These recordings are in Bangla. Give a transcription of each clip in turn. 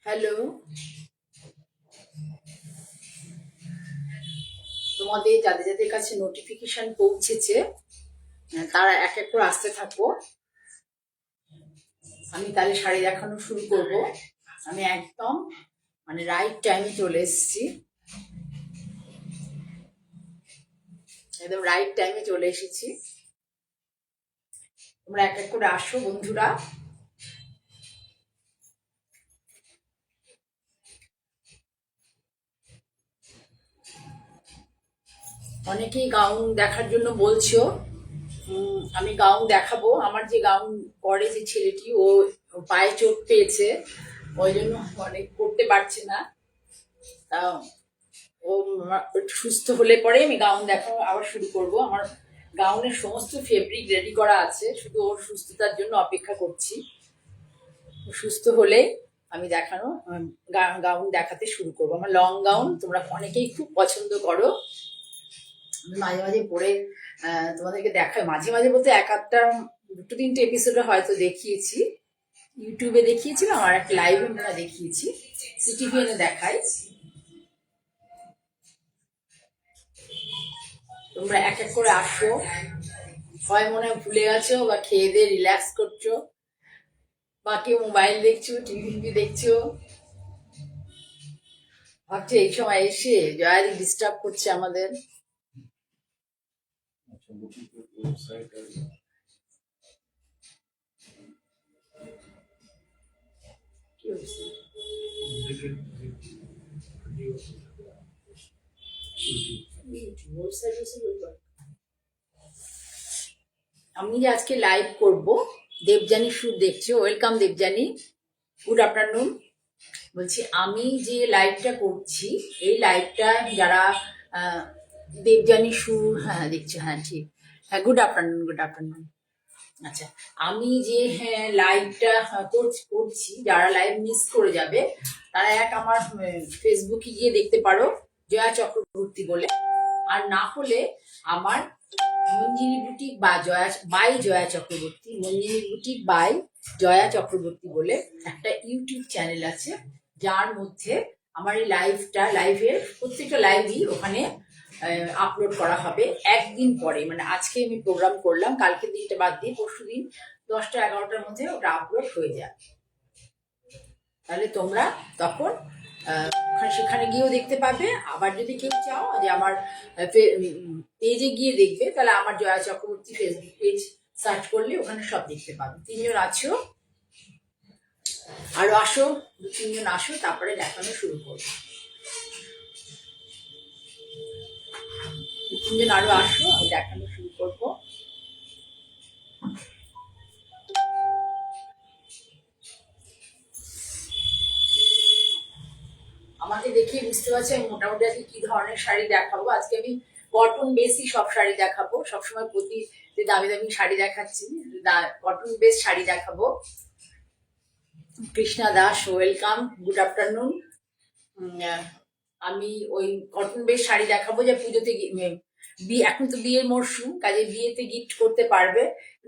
হ্যালো, তোমাদের যাদের যাদের কাছে নোটিফিকেশন পৌঁছেছে তারা এক এক করে আসতে থাকো। আমি তাহলে শাড়ি দেখানো শুরু করব। আমি একদম রাইট টাইমে চলে এসেছি, একদম রাইট টাইমে চলে এসেছি। তোমরা এক এক করে আসো বন্ধুরা। অনেকেই গাউন দেখার জন্য বলছো। আমি গাউন দেখাবো। আমার যে গাউন পরে যে ছেলেটি, ও পায়ে চোট পেয়েছে, ওই জন্য অনেক করতে পারছে না। তা ও একটু সুস্থ হলে পরে আমি গাউন দেখানো আবার শুরু করব। আমার গাউনের সমস্ত ফেব্রিক রেডি করা আছে, শুধু ওর সুস্থতার জন্য অপেক্ষা করছি। ও সুস্থ হলে আমি দেখানো গাউন দেখাতে শুরু করব। আমার লং গাউন তোমরা অনেকেই খুব পছন্দ করো। আমি মাঝে মাঝে পরে তোমাদেরকে দেখাই, মাঝে মাঝে বলতে এক আধটা দুটো তিনটে এপিসোডে হয়তো দেখিয়েছি, ইউটিউবে দেখিয়েছিলাম, আর একটা লাইভে মনে দেখিয়েছি, সিটিভিএনে দেখাই। তোমরা এক এক করে আসো। হয় মনে হয় ভুলে গেছো, বা খেয়ে দিয়ে রিল্যাক্স করছো, বা কেউ মোবাইল দেখছো, টিভি দেখছো, ভাবছো এই সময় এসে জয়াদি ডিস্টার্ব করছে আমাদের। কি হয়েছে? আমি যে আজকে লাইভ করব, দেবযানী সুর দেখছো, ওয়েলকাম দেবযানী, গুড আফটারনুন। বলছি আমি যে লাইভটা করছি, এই লাইভটা যারা আহ, দেবযানী সুর, হ্যাঁ দেখছো, হ্যাঁ ঠিক, হ্যাঁ গুড আফটারনুন, গুড আফটারনুন। আচ্ছা, আমি যে লাইভটা করছি, যারা লাইভ মিস করে যাবে তারা আমার ফেসবুকে গিয়ে দেখতে পারো, জয়া চক্রবর্তী বলে। আর না হলে আমার মঞ্জিনী বুটিক বা জয়া চক্রবর্তী, মঞ্জিনী বুটিক বাই জয়া চক্রবর্তী বলে একটা ইউটিউব চ্যানেল আছে, যার মধ্যে আমার এই লাইভের প্রত্যেকটা লাইভই ওখানে আপলোড করা হবে একদিন পরে। আজকে আমি প্রোগ্রাম করলাম, কালকের দিনটা বাদ দিয়ে পরশু দিন 10টা-11টার মধ্যে ওটা আপলোড হয়ে যায়। তাহলে তোমরা তখন সেখানে গিয়েও দেখতে পাবে। আবার যদি কেউ চাও যে আমার পেজে গিয়ে দেখবে, তাহলে আমার Joya Chakraborty Facebook page search করলে ওখানে সব দেখতে পাবে। 3জন আছো, আরো আসো, 2-3জন আসো, তারপরে দেখানো শুরু করবো। 2-3জন আরো আসো, আমি দেখানো শুরু করবো। আমাকে দেখিয়ে বুঝতে পারছি আমি মোটামুটি আজকে কি ধরনের শাড়ি দেখাবো। আজকে আমি কটন বেসই সব শাড়ি দেখাবো। সবসময় প্রতি যে দামি দামি শাড়ি দেখাচ্ছি, কটন বেস শাড়ি দেখাবো। Krishna Das, welcome, good afternoon. আমি ওই কটন বেস শাড়ি দেখাবো, যে পুজোতে এখন তো বিয়ের মরশুম, কাজে বিয়েতে গিফট করতে পারবে।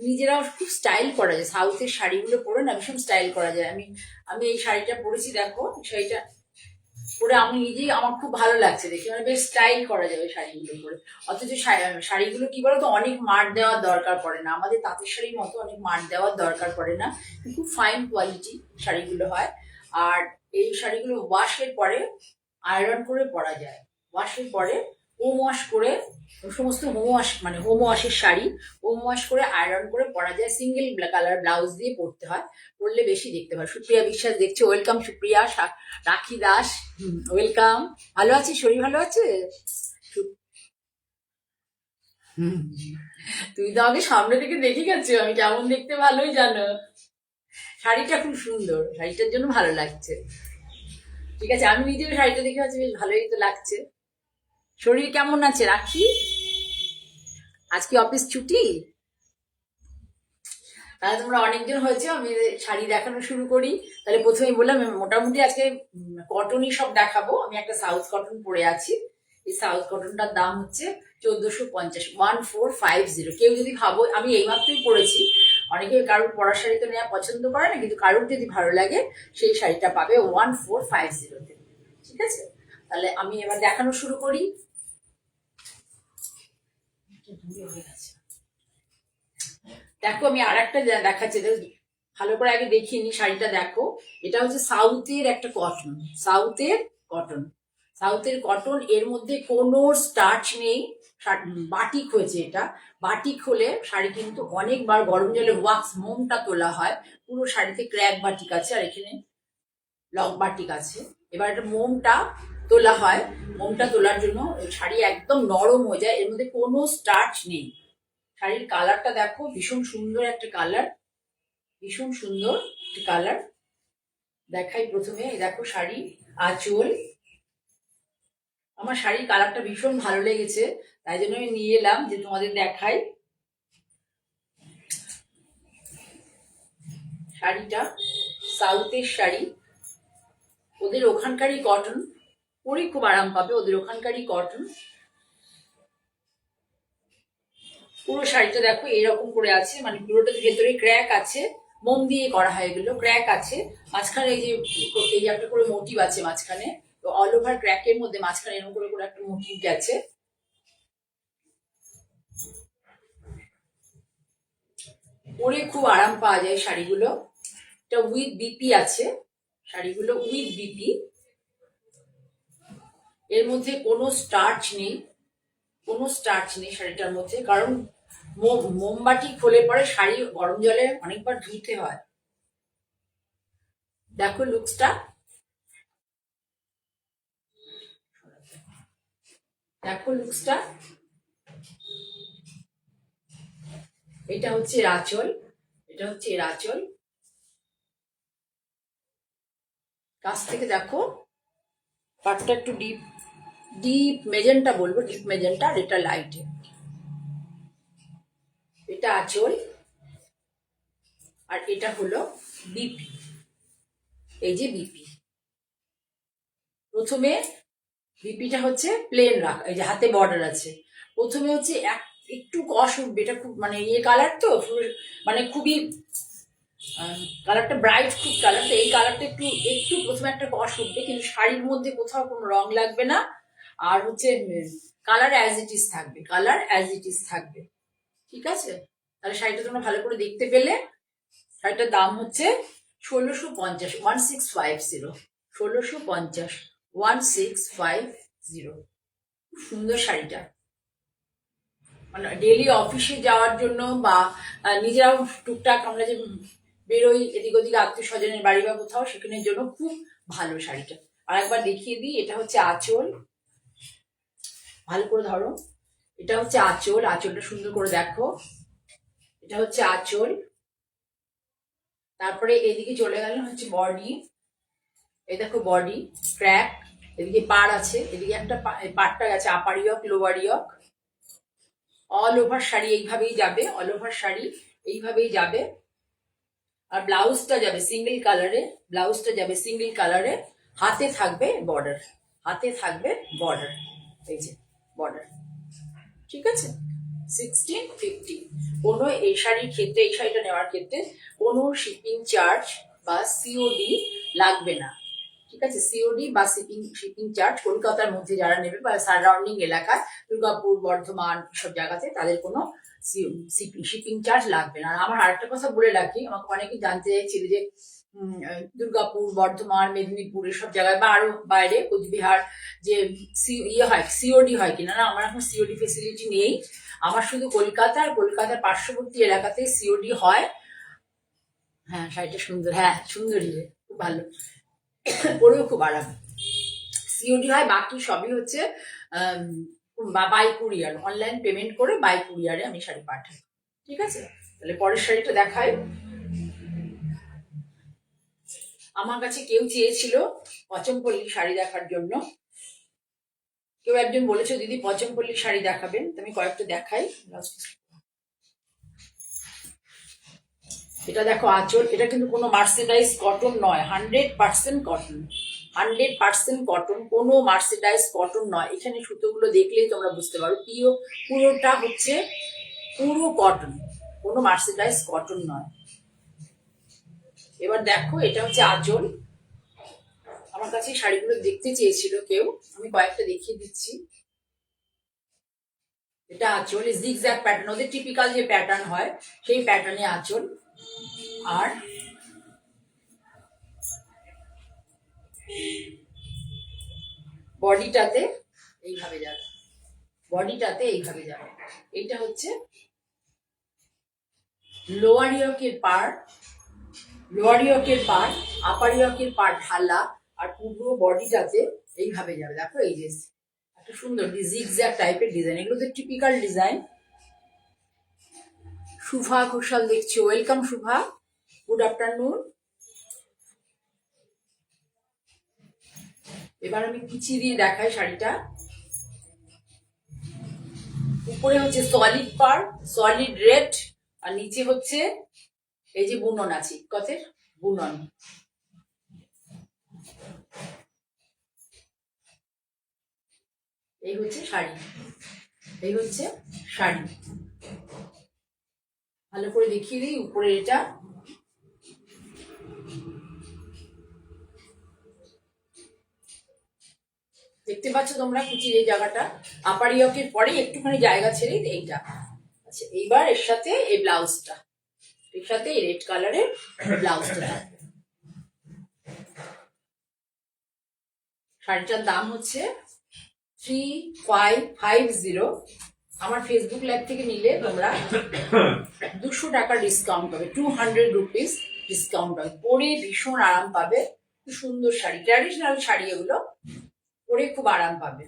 নিজেরাও খুব স্টাইল করা যায়, সাউথের শাড়িগুলো পরে না ভীষণ স্টাইল করা যায়। আমি আমি এই শাড়িটা পরেছি, দেখো শাড়িটা পরে আমি নিজেই, আমার খুব ভালো লাগছে দেখে, বেশ স্টাইল করা যাবে শাড়িগুলো পরে। অথচ শাড়িগুলো কি বলতো, অনেক মার দেওয়ার দরকার পড়ে না, আমাদের তাঁতের শাড়ির মতো অনেক মার দেওয়ার দরকার পড়ে না, খুব ফাইন কোয়ালিটি শাড়িগুলো হয়। আর এই শাড়িগুলো ওয়াশের পরে আয়রন করে পরা যায়। ওয়াশের পরে হোম ওয়াশ করে, সমস্ত হোম ওয়াশের শাড়ি হোম ওয়াশ করে আয়রন করে পরা যায়। সিঙ্গেল কালার ব্লাউজ দিয়ে পরতে হয়, পরলে বেশি দেখতে হয়। সুপ্রিয়া বিশ্বাস দেখছে, ওয়েলকাম সুপ্রিয়া। রাখি দাস, ওয়েলকাম। ভালো আছি, শরীর ভালো আছে? তুমি তো আমাকে সামনে থেকে দেখে গেছো, আমি কেমন দেখতে ভালোই জানো। শাড়িটা খুব সুন্দর, শাড়িটার জন্য ভালো লাগছে। ঠিক আছে, আমি নিজেও শাড়িটা দেখে আছি, বেশ ভালোই তো লাগছে। শরীর কেমন আছে রাখি? আজকে অফিস ছুটি? তাহলে তোমরা অনেকজন হয়েছে, আমি শাড়ি দেখানো শুরু করি। তাহলে প্রথমেই বললাম মোটামুটি আজকে কটনই সব দেখাবো। আমি একটা সাউথ কটন পরে আছি, এই সাউথ কটনটার দাম হচ্ছে 1450, 1450। কেউ যদি ভাবো আমি এইমাত্রই পড়েছি, অনেকে কারোর পরা শাড়ি তো নেওয়া পছন্দ করে না, কিন্তু কারোর যদি ভালো লাগে সেই শাড়িটা পাবে 1450-তে। ঠিক আছে, তাহলে আমি এবার দেখানো শুরু করি। দেখো আমি আর একটা দেখাচ্ছি, ভালো করে আগে দেখিয়ে নি। শাড়িটা দেখো, এটা হচ্ছে সাউথের একটা কটন, সাউথের কটন, সাউথের কটন। এর মধ্যে কোনো স্টার্চ নেই, বাটিক হয়েছে এটা। বাটিক হলে শাড়ি কিন্তু অনেকবার গরম জলে ওয়াক্স মোমটা তোলা হয়। পুরো শাড়িতে ক্র্যাক বাটিক আছে, আর এখানে লং বাটিক আছে। এবার এটা মোমটা তোলা হয়, মোমটা তোলার জন্য শাড়ি একদম নরম হয়ে যায়, এর মধ্যে কোনো স্টার্চ নেই। শাড়ির কালারটা দেখো, ভীষণ সুন্দর একটা কালার, ভীষণ সুন্দর একটা কালার। দেখাই প্রথমে, দেখো শাড়ি আঁচল। আমার শাড়ির কালারটা ভীষণ ভালো লেগেছে, তাই জন্য আমি নিয়ে এলাম যে তোমাদের দেখাই। শাড়িটা সাউথের শাড়ি, ওদের ওখানকারই কটন, পরে খুব আরাম পাবে, ওদের ওখানকারই কটন। পুরো শাড়িটা দেখো এরকম করে আছে, মানে পুরোটা ভেতরে ক্র্যাক আছে, মোম দিয়ে করা হয়, এগুলো ক্র্যাক আছে। মাঝখানে এই যে একটা করে মোটিভ আছে মাঝখানে, তো অল ওভার ক্র্যাকের মধ্যে মাঝখানে এরকম করে করে একটা মোটিভ গেছে। পরে খুব আরাম পাওয়া যায় শাড়িগুলো। এটা উইথ বিপি আছে, শাড়িগুলো উইথ বিপি। এর মধ্যে কোনো স্টার্চ নেই, কোনো স্টার্চ নেই শাড়িটার মধ্যে, কারণ মোমবাতি খোলে পরে শাড়ি গরম জলে অনেকবার ধুতে হয়। দেখো লুকসটা, দেখো লুকসটা। এটা হচ্ছে আঁচল, এটা হচ্ছে এর আঁচল। কাছ থেকে দেখো, পাটটা একটু ডিপ ডিপ মেজেন্টা বলবো, ডিপ মেজেন্টা, আর এটা লাইট। এটা আঁচল, আর এটা হলো বিপি। এই যে বিপি, প্রথমে বিপিটা হচ্ছে প্লেন রাখা, এই যে হাতে বর্ডার আছে। প্রথমে হচ্ছে একটু কষ উঠবে, এটা খুব মানে ইয়ে কালার তো, মানে খুবই কালারটা ব্রাইট, খুব কালারটা, এই কালারটা একটু একটু প্রথমে একটা কষ উঠবে, কিন্তু শাড়ির মধ্যে কোথাও কোনো রং লাগবে না। আর হচ্ছে কালার অ্যাজ ইট ইজ থাকবে, কালার অ্যাজ ইট ইজ থাকবে। ঠিক আছে, তাহলে শাড়িটা তোমরা ভালো করে দেখতে পেলে। শাড়িটার দাম হচ্ছে 1650, 1650, 1650, 1650। সুন্দর শাড়িটা, মানে ডেলি অফিসে যাওয়ার জন্য বা নিজেরাও টুকটাক আমরা যে বেরোই এদিক ওদিকে আত্মীয় স্বজনের বাড়ি বা কোথাও, সেখানের জন্য খুব ভালো শাড়িটা। আর একবার দেখিয়ে দিই, এটা হচ্ছে আঁচল, ভালো করে ধরো। এটা হচ্ছে আঁচল, আঁচলটা সুন্দর করে দেখো, এটা হচ্ছে আঁচল। তারপরে এদিকে চলে গেল হচ্ছে বডি, এই দেখো বডি ক্র্যাক, এদিকে পাড় আছে, এদিকে একটা পাড়টা গেছে, আপার ইয়ক লোয়ার ইয়ক। অল ওভার শাড়ি এইভাবেই যাবে, অল ওভার শাড়ি এইভাবেই যাবে। আর ব্লাউজটা যাবে সিঙ্গেল কালারে, ব্লাউজটা যাবে সিঙ্গেল কালারে। হাতে থাকবে বর্ডার, হাতে থাকবে বর্ডার, এই যে বর্ডার। ঠিক আছে, 1650। কোনো এই শাড়ির ক্ষেত্রে, এই শাড়িটা নেওয়ার ক্ষেত্রে কোনো শিপিং চার্জ বা সিওডি লাগবে না। ঠিক আছে, সিওডি বা শিপিং চার্জ কলকাতার মধ্যে যারা নেবে বা সারাউন্ডিং এলাকায়, দুর্গাপুর, বর্ধমান, সব জায়গাতে তাদের কোনো শিপিং চার্জ লাগবে না। আর আমার আরেকটা কথা বলে রাখি, আমাকে অনেকে জানতে চাইছিল যে দুর্গাপুর, বর্ধমান, মেদিনীপুর এসব জায়গায় বা আরো বাইরে কোচবিহার যে ইয়ে হয়, সিওডি হয় কিনা। না, আমার এখন সিওডি ফেসিলিটি নেই, আমার শুধু কলকাতার পার্শ্ববর্তী এলাকাতে সিওডি হয়। হ্যাঁ শাড়িটা সুন্দর, হ্যাঁ সুন্দরী, খুব ভালো, পরেও খুব আরাম। সিওডি হয়, বাকি সবই হচ্ছে বাই কুরিয়ার, অনলাইন পেমেন্ট করে বাই কুরিয়ারে আমি শাড়ি পাঠাই। ঠিক আছে, তাহলে পরের শাড়িটা দেখাই। আমার কাছে কেউ চেয়েছিল পচমপল্লী শাড়ি দেখার জন্য, কেউ একজন বলেছে দিদি পচমপল্লী শাড়ি দেখাবেন, তো আমি কয়েকটা দেখাই। এটা দেখো আঁচল, এটা কিন্তু কোনো মার্সিডাইজ কটন নয়, 100% কটন, 100% কটন, কোনো মার্সিডাইজ কটন নয়। এখানে সুতোগুলো দেখলেই তোমরা বুঝতে পারো, পুরোটা হচ্ছে পুরো কটন, কোনো মার্সেলাইজ কটন নয়। এবার দেখো, এটা হচ্ছে আঁচল। আমার কাছে শাড়িগুলো দেখতে চেয়েছিল কেউ, আমি কয়েকটা দেখিয়ে দিচ্ছি। এটা আঁচল, জিগজ্যাগ প্যাটার্ন, ওদের টিপিক্যাল যে প্যাটার্ন হয় সেই প্যাটার্নে আঁচল। আর বডিটাতে এইভাবে যাবে, বডিটাতে এইভাবে যাবে। এটা হচ্ছে লোয়ার ইয়কের পার্ট, লোয়ার ইয়কের পার্ট, আপার ইয়কের পার্ট ঢালা, আর পুরো বডিটাতে এইভাবে যাবে। দেখো এই যে একটা সুন্দর জিগজ্যাগ টাইপের ডিজাইন, এগুলো তো টিপিক্যাল ডিজাইন। শুভা ঘোষাল দেখছি, ওয়েলকাম শুভা, গুড আফটারনুন। এবার আমি কুচি দিয়ে দেখাই শাড়িটা। উপরে হচ্ছে সলিড পার্ট, সলিড রেড, আর নিচে হচ্ছে এই যে বুনন আছে, কতের বুনন। এই হচ্ছে শাড়ি, এই হচ্ছে শাড়ি। ভালো করে দেখিয়ে দিই উপরে এটা। দেখতে পাচ্ছ তোমরা কুচির এই জায়গাটা, আপার ইয়কের পরে একটুখানি জায়গা ছেড়ে এইটা। আচ্ছা, এইবার এর সাথে এই ব্লাউজটা, এর সাথে এই রেড কালারের ব্লাউজটা। শাড়িটার দাম হচ্ছে 3550। আমার ফেসবুক লাইভ থেকে নিলে তোমরা 200 টাকা ডিসকাউন্ট পাবে, 200 রুপিস ডিসকাউন্ট পাবে। পরে ভীষণ আরাম পাবে, খুব সুন্দর শাড়ি, ট্র্যাডিশনাল শাড়ি এগুলো, পরে খুব আরাম পাবে।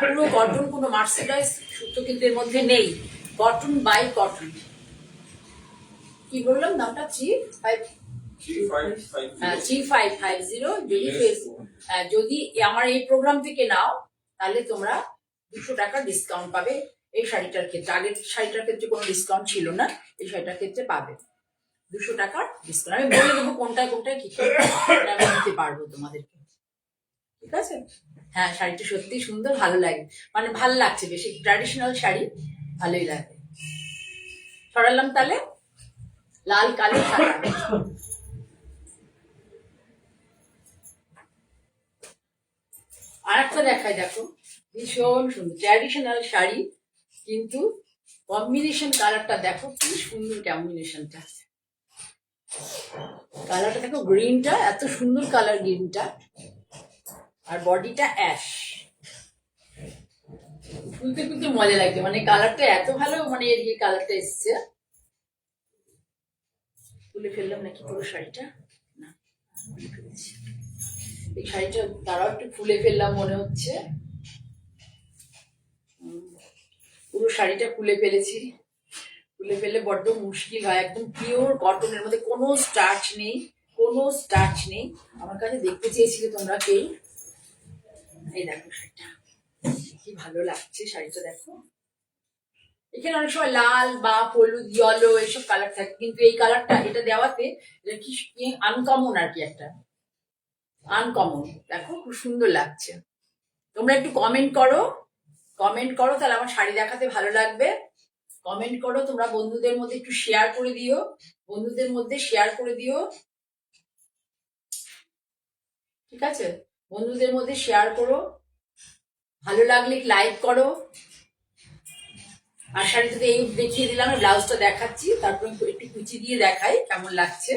পুরো কটন, কোনো মার্সেলাইজ সুতো কিন্তু এর মধ্যে নেই, কটন বাই কটন। কি বললাম দামটা? 3550। যদি আমার এই প্রোগ্রাম থেকে নাও তাহলে তোমরা 200 টাকা ডিসকাউন্ট পাবে এই শাড়িটার ক্ষেত্রে। আগের শাড়িটার ক্ষেত্রে কোনো ডিসকাউন্ট ছিল না, এই শাড়িটার ক্ষেত্রে পাবে 200 টাকার ডিসকাউন্ট। আমি বলে দেবো কোনটায় কোনটায় কি আমি দিতে পারবো তোমাদেরকে, ঠিক আছে? হ্যাঁ, শাড়িটা সত্যি সুন্দর, ভালো লাগে, মানে ভালো লাগছে, বেশি ট্র্যাডিশনাল শাড়ি, ভালোই লাগে। ছড়ালাম তাহলে লাল কালো সাদা। আর একটা দেখায়, দেখো ভীষণ সুন্দর ট্র্যাডিশনাল শাড়ি, কিন্তু কম্বিনেশন কালারটা দেখো কি সুন্দর, কম্বিনেশনটা কালারটা দেখো, গ্রিনটা এত সুন্দর কালার, গ্রিনটা, আর বডিটা অ্যাশ। খুলতে খুলতে মজা লাগছে, মানে কালারটা এত ভালো, মানে এর যে কালারটা এসছে। খুলে ফেললাম নাকি পুরো শাড়িটা? না, খুলে ফেলেছি। এই শাড়িটা তারাও একটু খুলে ফেললাম মনে হচ্ছে। পুরো শাড়িটা খুলে ফেলেছি। খুলে ফেলে বড্ড মুশকিল হয়, একদম পিওর কটনের মধ্যে কোনো স্টার্চ নেই, কোনো স্টার্চ নেই। আমার কাছে দেখতে চেয়েছিলে তোমরা কেউ। এই দেখো শাড়িটা কি ভালো লাগছে, শাড়িটা দেখো। এখানে অনেক সময় লাল বা হলুদ, ইয়েলো এইসব কালার থাকে, কিন্তু এই কালারটা এটা দেওয়াতে কি আনকমন আর কি, একটা আনকমন। দেখো খুব সুন্দর লাগছে। তোমরা একটু কমেন্ট করো, কমেন্ট করো, তাহলে আমার শাড়ি দেখাতে ভালো লাগবে। কমেন্ট করো তোমরা, বন্ধুদের মধ্যে একটু শেয়ার করে দিও, বন্ধুদের মধ্যে শেয়ার করে দিও, ঠিক আছে? বন্ধুদের মধ্যে শেয়ার করো, ভালো লাগলে লাইক করো। আর শাড়িটাতে এই দেখিয়ে দিলাম, ব্লাউজটা দেখাচ্ছি, তারপরে একটু কুচি দিয়ে দেখাই কেমন লাগছে।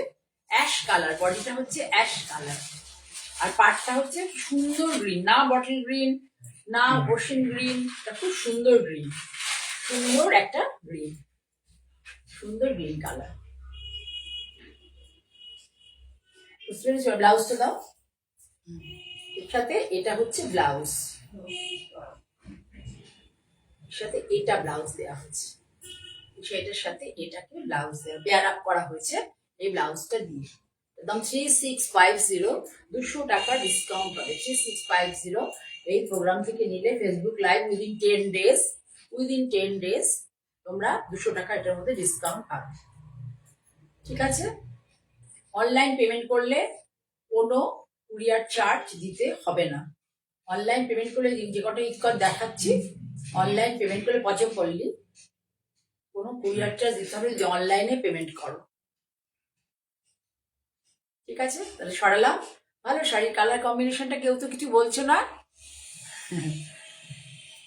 অ্যাশ কালার, বডিটা হচ্ছে অ্যাশ কালার, আর পাটটা হচ্ছে সুন্দর গ্রিন, না বটল গ্রিন না ওশেন গ্রিন, খুব সুন্দর গ্রিন, সুন্দর একটা গ্রিন, সুন্দর গ্রিন কালার। বুঝতে পেরেছো? ব্লাউজটা দাও, এর সাথে এটা হচ্ছে ব্লাউজ, এর সাথে এটা ব্লাউজ দেওয়া হচ্ছে, সেটার সাথে এটাকে ব্লাউজ দেওয়া, পেয়ার আপ করা হয়েছে এই ব্লাউজটা দিয়ে। একদম 3650, 200 টাকা ডিসকাউন্ট পাবে, 3650। এই প্রোগ্রাম থেকে নিলে Facebook live within 10 days, within 10 days তোমরা 200 টাকা এটার মধ্যে ডিসকাউন্ট পাবে, ঠিক আছে? অনলাইন পেমেন্ট করলে কোনো কুরিয়ার চার্জ দিতে হবে না। অনলাইন পেমেন্ট করলে যে কটা ইস্কট দেখাচ্ছি, অনলাইন পেমেন্ট করলে পচে পড়লি কোনো কুরিয়ার চার্জ দিতে হবে যদি অনলাইনে পেমেন্ট করো। ঠিক আছে, তাহলে সরালাম। ভালো শাড়ির কালার কম্বিনেশনটা, কেউ তো কিছু বলছো না।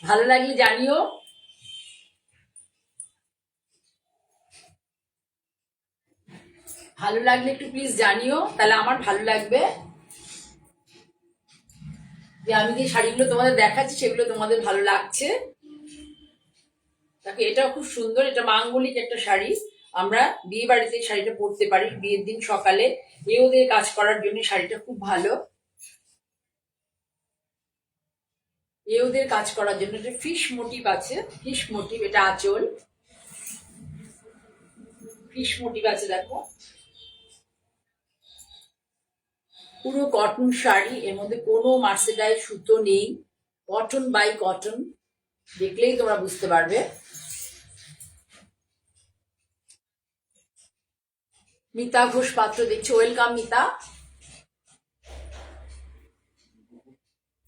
ভালো লাগলে জানিও। ভালো লাগলে একটু প্লিজ জানিও, তাহলে আমার ভালো লাগবে যে আমি যে শাড়িগুলো তোমাদের দেখাচ্ছি সেগুলো তোমাদের ভালো লাগছে। দেখো এটাও খুব সুন্দর, এটা মাঙ্গলিক একটা শাড়ি। আমরা বিয়ে বাড়িতে শাড়িটা পরতে পারি, বিয়ের দিন সকালে এওদের কাজ করার জন্য শাড়িটা খুব ভালো। এওদের কাজ করার জন্য একটা ফিশ মোটিভ আছে, ফিশ মোটিভ, এটা আঁচল, ফিশ মোটিভ আছে দেখো। পুরো কটন শাড়ি, এর মধ্যে কোনো মার্সেডাইজ সুতো নেই, কটন বাই কটন, দেখলেই তোমরা বুঝতে পারবে। মিতা ঘোষ পাত্র দেখছো, ওয়েলকাম মিতা।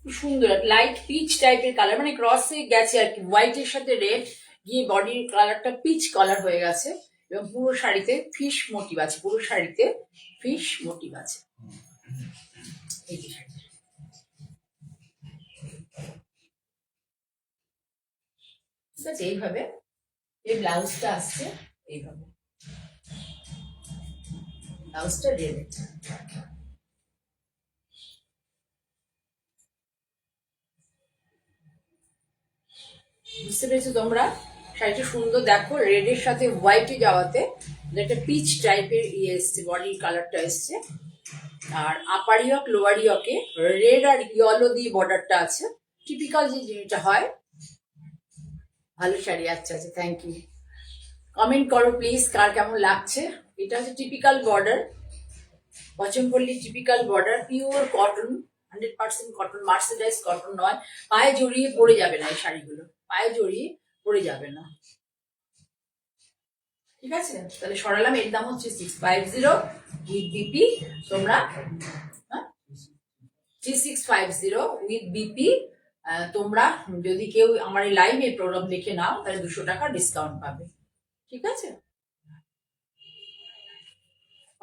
সুন্দর লাইট পিচ টাইপের কালার, মানে ক্রসে গেছে আর কি, হোয়াইটের সাথে রেড গিয়ে বডির কালারটা পিচ কালার হয়ে গেছে। এবং পুরো শাড়িতে ফিশ মোটিভ আছে, পুরো শাড়িতে ফিশ মোটিভ আছে। এই যে শাড়িটা, ঠিক আছে, এইভাবে এই ব্লাউজটা আসছে, এইভাবে ব্লাউজটা রেড। বুঝতে পেরেছো তোমরা? শাড়িটা সুন্দর, দেখো রেডের সাথে হোয়াইটে যাওয়াতে একটা পিচ টাইপের ইয়ে এসছে, বডির কালারটা এসছে। আর আপার ইয়ক লোয়ার ইয়কে রেড আর ইয়েলো দিয়ে বর্ডারটা আছে, টিপিক্যাল যে জিনিসটা হয়। ভালো শাড়ি, আচ্ছা আচ্ছা, থ্যাংক ইউ। কমেন্ট করো প্লিজ কার কেমন লাগছে। এটা হচ্ছে typical border, Bachanpalli typical border, pure cotton, 100% cotton, mercerised cotton নয়। পায়ে জড়িয়ে পড়ে যাবে না এই শাড়িগুলো, পায়ে জড়িয়ে পড়ে যাবে না। ঠিক আছে, তাহলে সরালাম। এর দাম হচ্ছে 650 উইথ বিপি। তোমরা 3650 উইথ বিপি। তোমরা যদি কেউ আমার এই লাইভে প্রোগ্রাম দেখে নাও তাহলে 200 টাকা ডিসকাউন্ট পাবে। ঠিক আছে,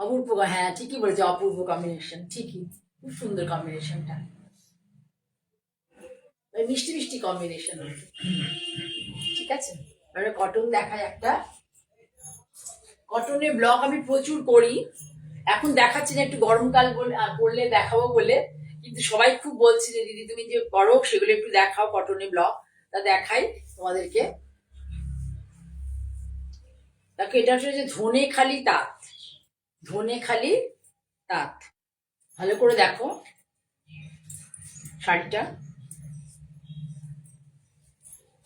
অপূর্ব, হ্যাঁ ঠিকই বলেছে, অপূর্ব কম্বিনেশন, ঠিকই, খুব সুন্দর কম্বিনেশনটা, মিষ্টি মিষ্টি কম্বিনেশন। ঠিক আছে, এবারে কটন দেখায় একটা। কটনের ব্লগ আমি প্রচুর করি, এখন দেখাচ্ছি না, একটু গরমকাল করলে দেখাবো বলে, কিন্তু সবাই খুব বলছে যে দিদি তুমি যে করো সেগুলো একটু দেখাও, কটনের ব্লগ, তা দেখাই তোমাদেরকে। দেখো এটা হচ্ছে যে ধনেখালি তাঁত, ধনেখালি তাঁত, ভালো করে দেখো শাড়িটা,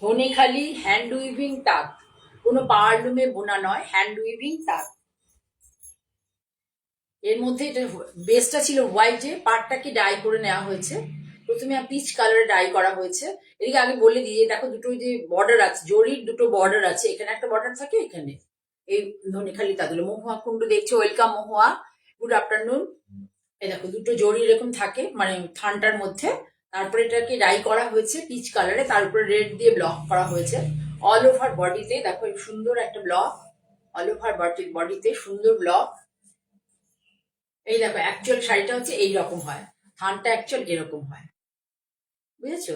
ধনেখালি হ্যান্ড উইভিং তাঁত, কোনো পাওয়ারলুমে বোনা নয়, হ্যান্ড উইভিং তাঁত। এর মধ্যে এটা বেসটা ছিল হোয়াইটে, পাড়টাকে ডাই করে নেওয়া হয়েছে, প্রথমে পিচ কালারে ডাই করা হয়েছে। এদিকে আগে বলে দিয়ে দেখো দুটো যে বর্ডার আছে, জরির দুটো বর্ডার আছে, এখানে একটা বর্ডার থাকে, এখানে এই ধনেখালি তাঁতগুলো। মহুয়া কুন্ডু দেখছো, ওয়েলকাম মহুয়া, গুড আফটারনুন। এই দেখো দুটো জরি এরকম থাকে মানে থানটার মধ্যে, তারপরে এটাকে ডাই করা হয়েছে পিচ কালারে, তার উপরে রেড দিয়ে ব্লক করা হয়েছে। অল ওভার বডিতে দেখো সুন্দর একটা ব্লক, অল ওভার বডিতে সুন্দর ব্লক। এই দেখো অ্যাকচুয়াল শাড়িটা হচ্ছে এইরকম হয়, থানটা অ্যাকচুয়াল এরকম হয়, বুঝেছো?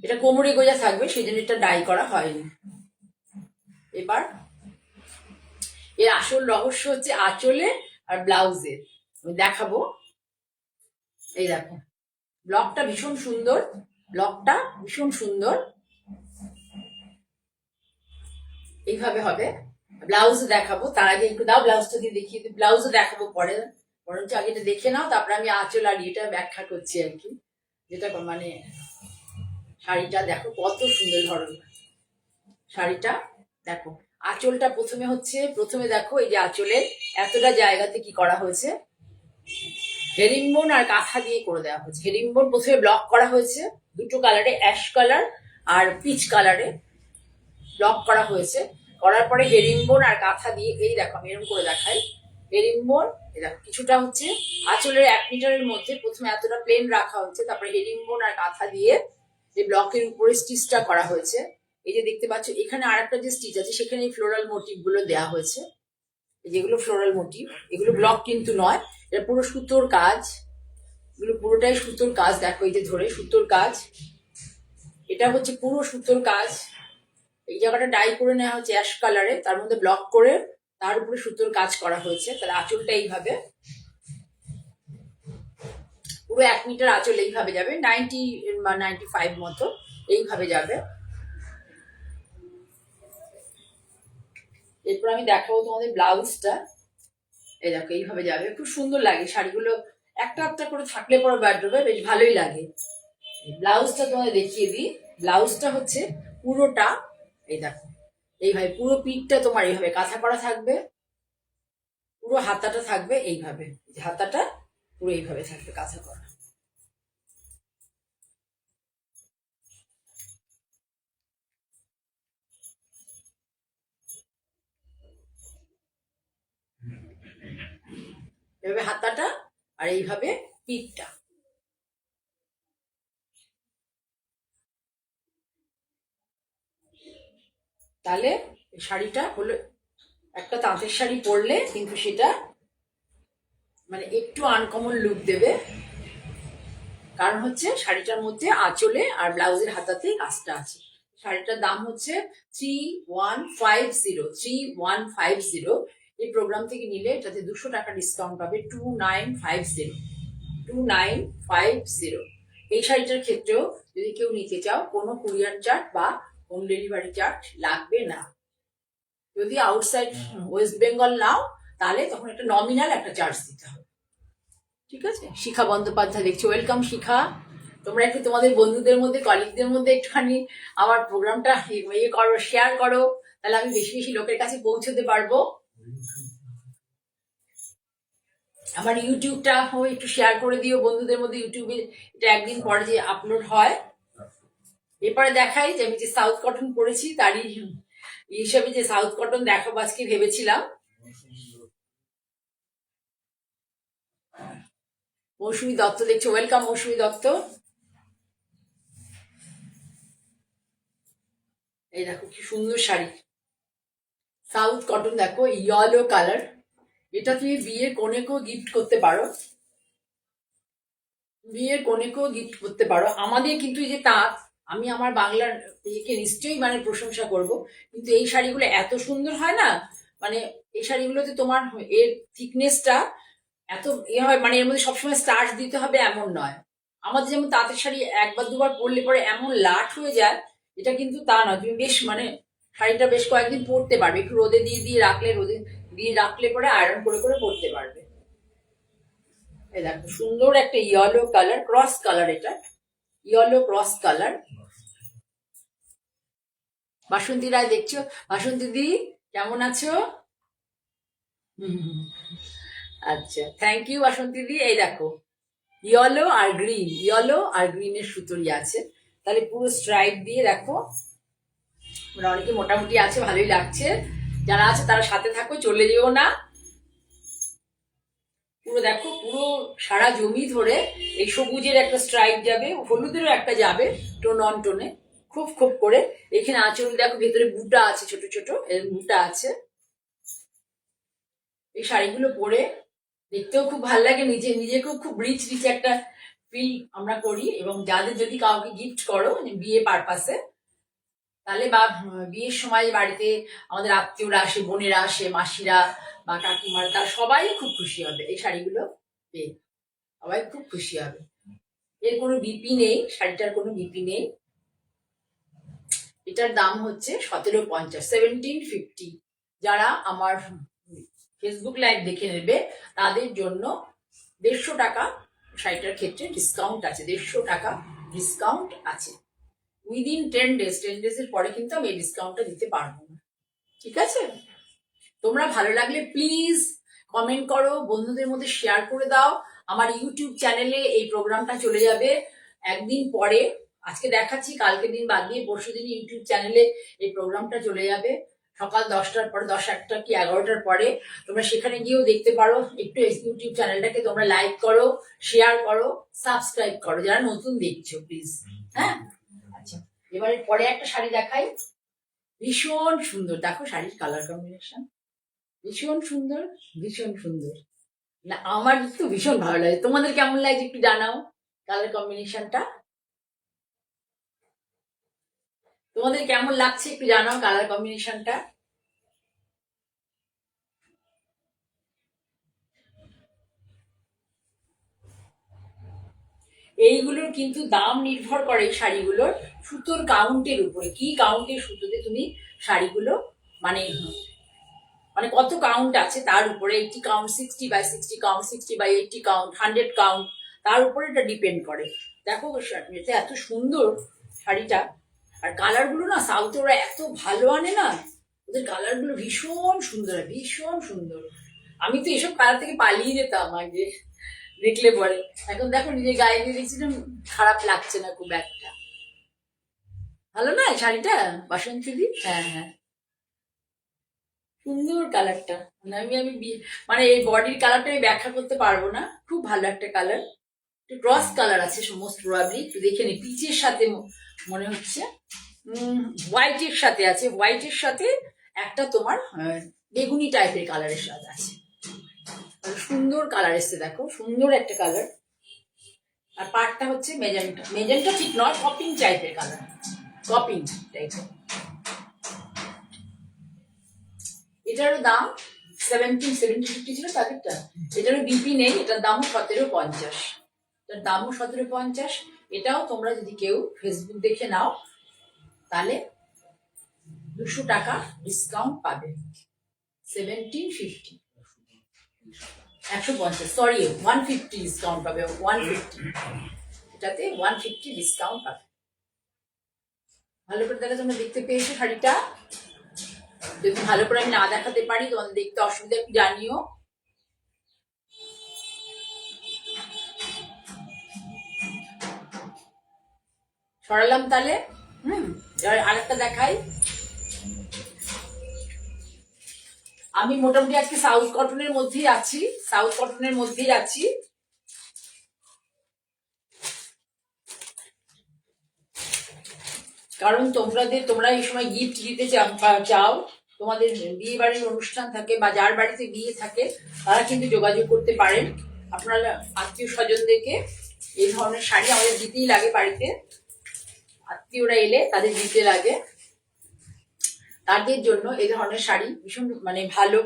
এটা কোমরে গোজা থাকবে, সেই জন্য এটা ডাই করা হয়নি। এবার এর আসল রহস্য হচ্ছে আঁচলে আর ব্লাউজে, আমি দেখাবো। এই দেখো ব্লকটা ভীষণ সুন্দর, ব্লকটা ভীষণ সুন্দর, এইভাবে হবে। ব্লাউজ দেখাবো, তার আগে একটু দাও ব্লাউজটা দিয়ে দেখিয়ে দিই, ব্লাউজও দেখাবো পরে, বরঞ্চ আগে এটা দেখে নাও, তারপরে আমি আঁচল আর এটা ব্যাখ্যা করছি আর কি, যেটা মানে শাড়িটা দেখো কত সুন্দর ধরন, শাড়িটা দেখো। আঁচলটা প্রথমে দেখো এই যে আঁচলের এতটা জায়গাতে কি করা হয়েছে, হেরিংবোন আর কাঁথা দিয়ে করে দেওয়া হয়েছে। হেরিংবোন প্রথমে ব্লক করা হয়েছে দুটো কালারে, অ্যাশ কালার আর পিচ কালারে ব্লক করা হয়েছে, করার পরে হেরিংবোন আর কাঁথা দিয়ে, এই দেখো আমি এরকম করে দেখাই, হেরিংবোন এই দেখো কিছুটা হচ্ছে আঁচলের 1 মিটারের মধ্যে প্রথমে এতটা প্লেন রাখা হয়েছে, তারপরে হেরিংবোন আর কাঁথা দিয়ে যে ব্লকের উপরে স্টিচটা করা হয়েছে, এই যে দেখতে পাচ্ছ এখানে আর একটা যে স্টিচ আছে সেখানে এই ফ্লোরাল মোটিভ গুলো দেওয়া হয়েছে, যেগুলো ফ্লোরাল মোটিভ, এগুলো ব্লক কিন্তু নয়, এটা পুরো সুতোর কাজ, এগুলো পুরোটাই সুতোর কাজ। দেখো এই যে ধরে সুতোর কাজ, এটা হচ্ছে পুরো সুতোর কাজ। এই জায়গাটা ডাই করে নেওয়া হচ্ছে অ্যাশ কালারে, তার মধ্যে ব্লক করে তার উপরে সুতোর কাজ করা হয়েছে। তাহলে আঁচলটা এইভাবে পুরো 1 মিটার আঁচল এইভাবে যাবে, 95 মতো এইভাবে যাবে। এরপর আমি দেখাবো তোমাদের ব্লাউজটা। এই দেখো এইভাবে যাবে, খুব সুন্দর লাগে শাড়িগুলো, একটা একটা করে থাকলে পরে ওয়ারড্রোবে বেশ ভালোই লাগে। ব্লাউজটা তোমাদের দেখিয়ে দিই। ব্লাউজটা হচ্ছে পুরোটা এই দেখো এইভাবে, পুরো পিঠটা তোমার এইভাবে কাঁথা করা থাকবে, পুরো হাতাটা থাকবে এইভাবে, হাতাটা পুরো এইভাবে থাকবে কাঁথা করা। এভাবে হাতাটা আর এইভাবে পিঠটা। তাহলে শাড়িটা হলো একটা তাঁতের শাড়ি পরলে কিন্তু সেটা মানে একটু আনকমন লুক দেবে, কারণ হচ্ছে শাড়িটার মধ্যে আঁচলে আর ব্লাউজের হাতাতেই কাজটা আছে। শাড়িটার দাম হচ্ছে 3150। এই প্রোগ্রাম থেকে নিলে এটাতে 200 টাকা ডিসকাউন্ট পাবে, 2950। এই শাড়িটার ক্ষেত্রেও যদি কেউ নিতে চাও কোনো কুরিয়ার চার্জ বা হোম ডেলিভারি চার্জ লাগবে না। যদি আউটসাইড ওয়েস্ট বেঙ্গল নাও তাহলে তখন একটা নমিনাল একটা চার্জ দিতে হবে। ঠিক আছে, শিখা বন্দ্যোপাধ্যায় দেখছি, ওয়েলকাম শিখা। তোমরা একটু তোমাদের বন্ধুদের মধ্যে কলিগদের মধ্যে একটুখানি আমার প্রোগ্রামটা ইয়ে করো, শেয়ার করো, তাহলে আমি বেশি বেশি লোকের কাছে পৌঁছতে পারবো। আমার ইউটিউবটা একটু শেয়ার করে দিও বন্ধুদের মধ্যে, ইউটিউবে এটা একদিন পরে যে আপলোড হয়। এরপরে দেখাই যে আমি যে সাউথ কটন পরেছি তারই হিসাবে যে সাউথ কটন দেখাবো আজকে ভেবেছিলাম। মৌসুমী দত্ত দেখছো, ওয়েলকাম মৌসুমী দত্ত। এই দেখো কি সুন্দর শাড়ি, সাউথ কটন, দেখো ইয়েলো কালার। এটা তুমি বিয়ের কনেকেও গিফট করতে পারো, বিয়ের কনেকেও গিফট করতে পারো। আমাদের কিন্তু এই যে তাঁত, আমি আমার বাংলার ইয়েকে নিশ্চয়ই মানে প্রশংসা করব, কিন্তু এই শাড়িগুলো এত সুন্দর হয় না, মানে এই শাড়িগুলোতে তোমার এর থিকনেসটা এত ইয়ে হয়, মানে এর মধ্যে সবসময় স্টার্চ দিতে হবে এমন নয়। আমাদের যেমন তাঁতের শাড়ি একবার দুবার পরলে পরে এমন লাট হয়ে যায়, এটা কিন্তু তা নয়। তুমি বেশ মানে শাড়িটা বেশ কয়েকদিন পরতে পারবে, একটু রোদে দিয়ে দিয়ে রাখলে, রোদে দিয়ে রাখলে পরে আয়রন করে করে পরতে পারবে। এই দেখো সুন্দর একটা ইয়েলো কালার, ক্রস কালার, এটা ইয়েলো ক্রস কালার। বাসন্তী রায় দেখছো, বাসন্তী দি কেমন আছো? আচ্ছা, থ্যাংক ইউ বাসন্তী দি। এই দেখো ইয়েলো আর গ্রিন, ইয়েলো আর গ্রিনের সুতোই আছে, তাহলে পুরো স্ট্রাইপ দিয়ে দেখো অনেকে মোটামুটি আছে, ভালোই লাগছে। যারা আছে তারা সাথে থাকো, চলে যেও না। পুরো দেখো পুরো সারা জমি ধরে এই সবুজের একটা স্ট্রাইপ যাবে, হলুদেরও একটা যাবে টোন অন টোনে, খুব খুব করে। এখানে আঁচল দেখো ভেতরে বুটা আছে, ছোট ছোট এর বুটা আছে। এই শাড়িগুলো পরে দেখতেও খুব ভালো লাগে, নিজেকেও খুব রিচ রিচ একটা ফিল আমরা করি। এবং যাদের যদি কাউকে গিফট করো বিয়ে পারপাসে, তাহলে বা বিয়ের সময় বাড়িতে আমাদের আত্মীয়রা আসে, বোনেরা আসে, মাসিরা বা কাকিমারা, তারা সবাই খুব খুশি হবে এই শাড়িগুলো পেয়ে, সবাই খুব খুশি হবে। এর কোনো বিপি নেই, শাড়িটার কোনো বিপি নেই। এটার দাম হচ্ছে 1750, 1750। যারা আমার ফেসবুক লাইভ দেখে নেবে তাদের জন্য 150 টাকা শাড়িটার ক্ষেত্রে ডিসকাউন্ট আছে, 150 টাকা ডিসকাউন্ট আছে। উইদিন 10 ডেজ, 10 ডেজের পরে কিন্তু আমি এই ডিসকাউন্টটা দিতে পারবো না। ঠিক আছে, তোমরা ভালো লাগলে প্লিজ কমেন্ট করো, বন্ধুদের মধ্যে শেয়ার করে দাও। আমার ইউটিউব চ্যানেলে এই প্রোগ্রামটা চলে যাবে একদিন পরে, আজকে দেখাচ্ছি, কালকে দিন বাদ দিয়ে পরশু দিন ইউটিউব চ্যানেলে এই প্রোগ্রামটা চলে যাবে সকাল 10টার পরে, 10, 1টা কি 11টার পরে। তোমরা সেখানে গিয়েও দেখতে পারো। একটু ইউটিউব চ্যানেলটাকে তোমরা লাইক করো, শেয়ার করো, সাবস্ক্রাইব করো যারা নতুন দেখছো প্লিজ। হ্যাঁ, আচ্ছা, এবারে পরে একটা শাড়ি দেখাই। ভীষণ সুন্দর, দেখো শাড়ির কালার কম্বিনেশন ভীষণ সুন্দর, ভীষণ সুন্দর। না আমার তো ভীষণ ভালো লাগে, তোমাদের কেমন লাগছে একটু জানাও কালার কম্বিনেশনটা। তোমাদের কেমন লাগছে একটু জানাও কালার কম্বিনেশনটা। এইগুলোর কিন্তু দাম নির্ভর করে এই শাড়িগুলোর সুতোর কাউন্টের উপরে, কি কাউন্টের সুতোতে তুমি শাড়িগুলো মানে মানে কত কাউন্ট আছে তার উপরে, 80 কাউন্ট, 60/60 কাউন্ট, 60/80 কাউন্ট, 100 কাউন্ট, তার উপরে এটা ডিপেন্ড করে। দেখো এটা এত সুন্দর শাড়িটা, আর কালার গুলো না সাউথে ওরা এত ভালো আনে না, ওদের কালার গুলো ভীষণ সুন্দর, ভীষণ সুন্দর। আমি তো এসব কালার থেকে পালিয়ে যেতাম আগে দেখলে পরে, এখন দেখো নিজের গায়ে দিয়ে দেখছি না, খারাপ লাগছে না খুব একটা। ভালো না এই শাড়িটা বাসন্তী দি? হ্যাঁ হ্যাঁ, সুন্দর কালারটা। মানে মানে এই বডির কালারটা আমি ব্যাখ্যা করতে পারবো না, খুব ভালো একটা কালার। একটু ক্রস কালার আছে সমস্ত প্রবাবলি, একটু দেখে নি পিচের সাথে মনে হচ্ছে, হোয়াইটের সাথে আছে, হোয়াইটের সাথে একটা তোমার বেগুনি টাইপের কালারের সাথে আছে। সুন্দর কালার এসছে, দেখো সুন্দর একটা কালার। আর পাটটা হচ্ছে মেজেন্টা, মেজেন্টা ঠিক নয়, কপিং টাইপের কালার, কপিং টাইপের। এটারও দাম 1750 ছিল প্যাকেটটা, এটারও বিপি নেই, এটার দামও 1750, এটার দামও 1750। এটাও তোমরা যদি কেউ ফেসবুক দেখে নাও তাহলে 200 টাকা ডিসকাউন্ট পাবে, 1750, 150, সরি 150 ডিসকাউন্ট পাবে, 150, এটাতে 150 ডিসকাউন্ট পাবে। ভালো করে দেখে তোমরা দেখতে পেয়েছো শাড়িটা, যদি ভালো করে আমি না দেখাতে পারি তোমাদের দেখতে অসুবিধা একটু জানিও। সরালাম তাহলে, এবার আরেকটা দেখাই। আমি মোটামুটি আজকে সাউথ কটনের মধ্যেই আছি, সাউথ কটনের মধ্যেই আছি। কারণ তোমরা এই সময় গিফট দিতে চাও, তোমাদের বিয়ে বাড়ির অনুষ্ঠান থাকে বা যার বাড়িতে বিয়ে থাকে তারা কিন্তু যোগাযোগ করতে পারেন আপনারা আত্মীয় স্বজনদেরকে। এই ধরনের শাড়ি আমাদের দিতেই লাগে বাড়িতে, আত্মীয়রা এলে তাদের দিতে লাগে, তাদের জন্য এই ধরনের শাড়ি ভীষণ মানে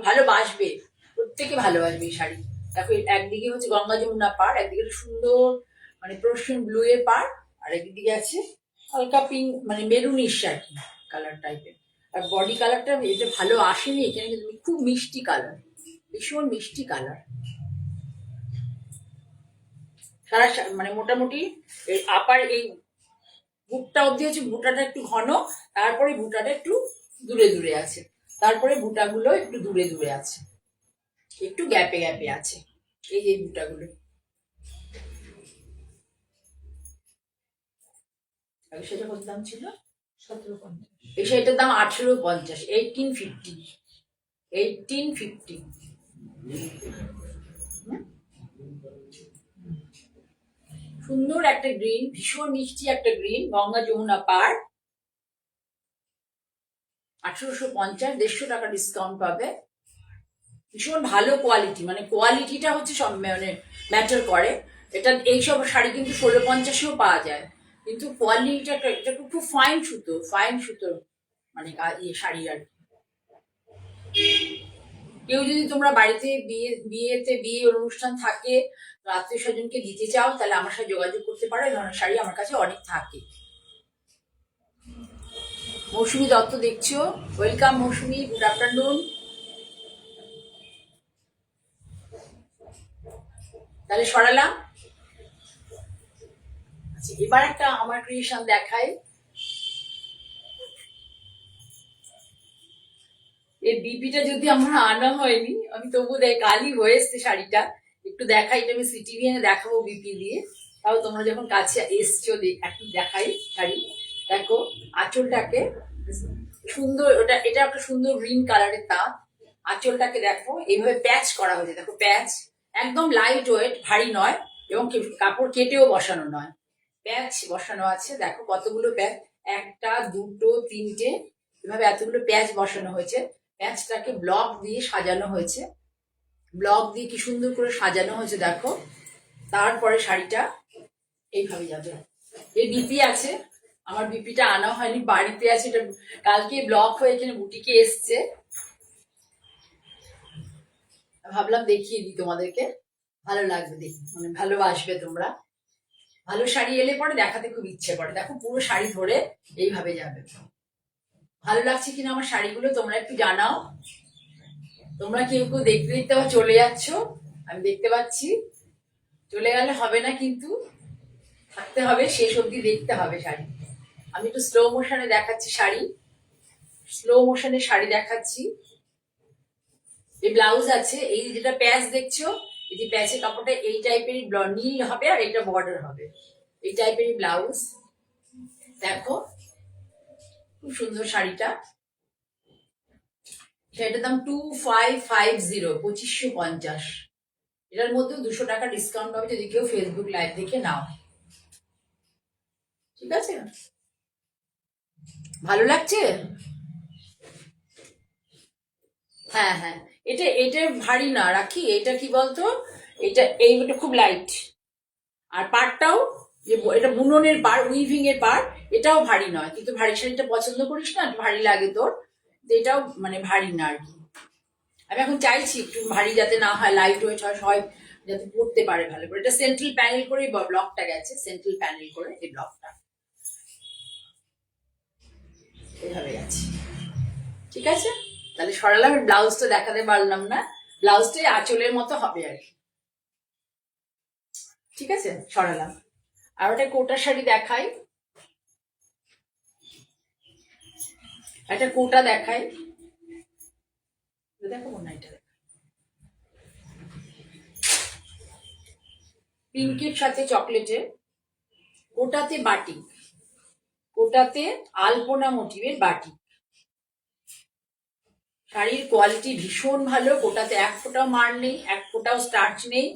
ভালোবাসবে, প্রত্যেকে ভালোবাসবে এই শাড়ি। দেখো একদিকে হচ্ছে গঙ্গা যমুনা পাড়, একদিকে সুন্দর মানে প্রোশন ব্লু এর পাড়, আর একদিকে আছে হালকা পিঙ্ক মানে মেরুনিশ আর কি কালার টাইপের। আর বডি কালারটা এটা ভালো আসেনি এখানে, কিন্তু খুব মিষ্টি কালার, ভীষণ মিষ্টি কালার। সারা মানে মোটামুটি আপার এই বুকটা অব্দি হচ্ছে, বুটাটা একটু ঘন, তারপরে বুটাটা একটু দূরে দূরে আছে, তারপরে বুটাগুলো একটু দূরে দূরে আছে, একটু গ্যাপে গ্যাপে আছে, এই যে বুটাগুলো। সেটা কত দাম ছিল? 1750। এই শাড়িটার দাম 1850, 1850, 1850। সুন্দর একটা গ্রিন, ভীষণ মিষ্টি একটা গ্রিন, গঙ্গা যমুনা পাড়, 1850, 150 টাকা ডিসকাউন্ট পাবে। ভীষণ ভালো কোয়ালিটি, মানে কোয়ালিটিটা হচ্ছে সব মানে ম্যাটার করে। এটা এইসব শাড়ি কিন্তু 1650-এও পাওয়া যায়, কিন্তু কোয়ালিটিটা এটা খুব ফাইন সুতো, ফাইন সুতো মানে শাড়ি আর কি। কেউ যদি তোমরা বাড়িতে বিয়ে অনুষ্ঠান থাকে, আত্মীয় স্বজনকে দিতে চাও, তাহলে আমার সাথে যোগাযোগ করতে পারো, এই ধরনের শাড়ি আমার কাছে অনেক থাকে। মৌসুমী দত্ত দেখছো, ওয়েলকাম মৌসুমী, গুড আফটারনুন। তাহলে সরালাম। আচ্ছা এবার একটা আমার ক্রিয়েশন দেখাই। এই বিপিটা যদি আমার আনা হয়নি, আমি তবু কালই হয়ে এসছে শাড়িটা, একটু দেখাই, এটা আমি সিটিভি এনে দেখাবো বিপি দিয়ে, তাও তোমরা যখন কাছে এসছো একটু দেখাই শাড়ি। দেখো আঁচলটাকে সুন্দর, এটা একটা সুন্দর গ্রিন কালারের তাঁত, আঁচলটাকে দেখো এইভাবে প্যাচ করা হয়েছে, দেখো প্যাচ একদম লাইট ওয়েট, ভারী নয়, এবং কাপড় কেটেও বসানো নয়, প্যাচ বসানো আছে। দেখো কতগুলো প্যাচ, একটা দুটো তিনটে এভাবে এতগুলো প্যাচ বসানো হয়েছে, প্যাচটাকে ব্লক দিয়ে সাজানো হয়েছে, ব্লক দিয়ে কি সুন্দর করে সাজানো হয়েছে দেখো। তারপরে শাড়িটা এইভাবে যাবে। এই বিপি আছে, আমার বিপিটা আনা হয়নি, বাড়িতে আছে, এটা কালকে ব্লক হয়ে এখানে বুটিকে এসছে, ভাবলাম দেখিয়ে দিই তোমাদেরকে, ভালো লাগবে দেখি, মানে ভালোবাসবে তোমরা। ভালো শাড়ি এলে পরে দেখাতে খুব ইচ্ছে করে। দেখো পুরো শাড়ি ধরে এইভাবে যাবে। ভালো লাগছে কিনা আমার শাড়িগুলো তোমরা একটু জানাও। তোমরা কেউ কেউ দেখতে দেখতে আবার চলে যাচ্ছ, আমি দেখতে পাচ্ছি। চলে গেলে হবে না কিন্তু, থাকতে হবে, শেষ অবধি দেখতে হবে শাড়ি। আমি একটু স্লো মোশনে দেখাচ্ছি শাড়ি, স্লো মোশনে শাড়ি দেখাচ্ছি। এই ব্লাউজ আছে, এই যেটা প্যাচ দেখছো, এই যে প্যাচের কাপড়টা এই টাইপেরই নীল হবে, আর এটা বর্ডার হবে, এই টাইপেরই ব্লাউজ। দেখো খুব সুন্দর শাড়িটা। সেটার দাম 2550, 2550। এটার মধ্যেও 200 টাকা ডিসকাউন্ট হবে যদি কেউ ফেসবুক লাইভ দেখে নাও। ঠিক আছে, ভালো লাগছে? হ্যাঁ হ্যাঁ, এটা এটা ভারী না রাখি, এটা কি বলতো, এইটা খুব লাইট। আর পাড়টাও, যে এটা বুননের পাড়, উইভিং এর পাড়, এটাও ভারী নয়। কিন্তু ভারী শাড়িটা পছন্দ করিস না, ভারী লাগে তোর, এটাও মানে ভারী না আর কি। আমি এখন চাইছি একটু ভারী যাতে না হয়, লাইট ওয়েট হয়, যাতে পড়তে পারে ভালো করে। এটা সেন্ট্রাল প্যানেল করে ব্লকটা গেছে, সেন্ট্রাল প্যানেল করে এই ব্লকটা এভাবে গেছে। ঠিক আছে, তাহলে সরালাম। ব্লাউজটা দেখাতে পারলাম না, ব্লাউজটাই আঁচলের মতো হবে আর কি। ঠিক আছে, সরালাম। আর ওটা কোটা শাড়ি দেখাই, একটা কোটা দেখাই, দেখো মনে এটা পিঙ্কের সাথে চকলেটে, কোটাতে বাটি, কোটাতে আলপনা মোটিভের বাটি। শাড়ির কোয়ালিটি ভীষণ ভালো, কোটাতে এক ফোঁটাও মার নেই, এক ফোঁটাও স্টার্চ নেই।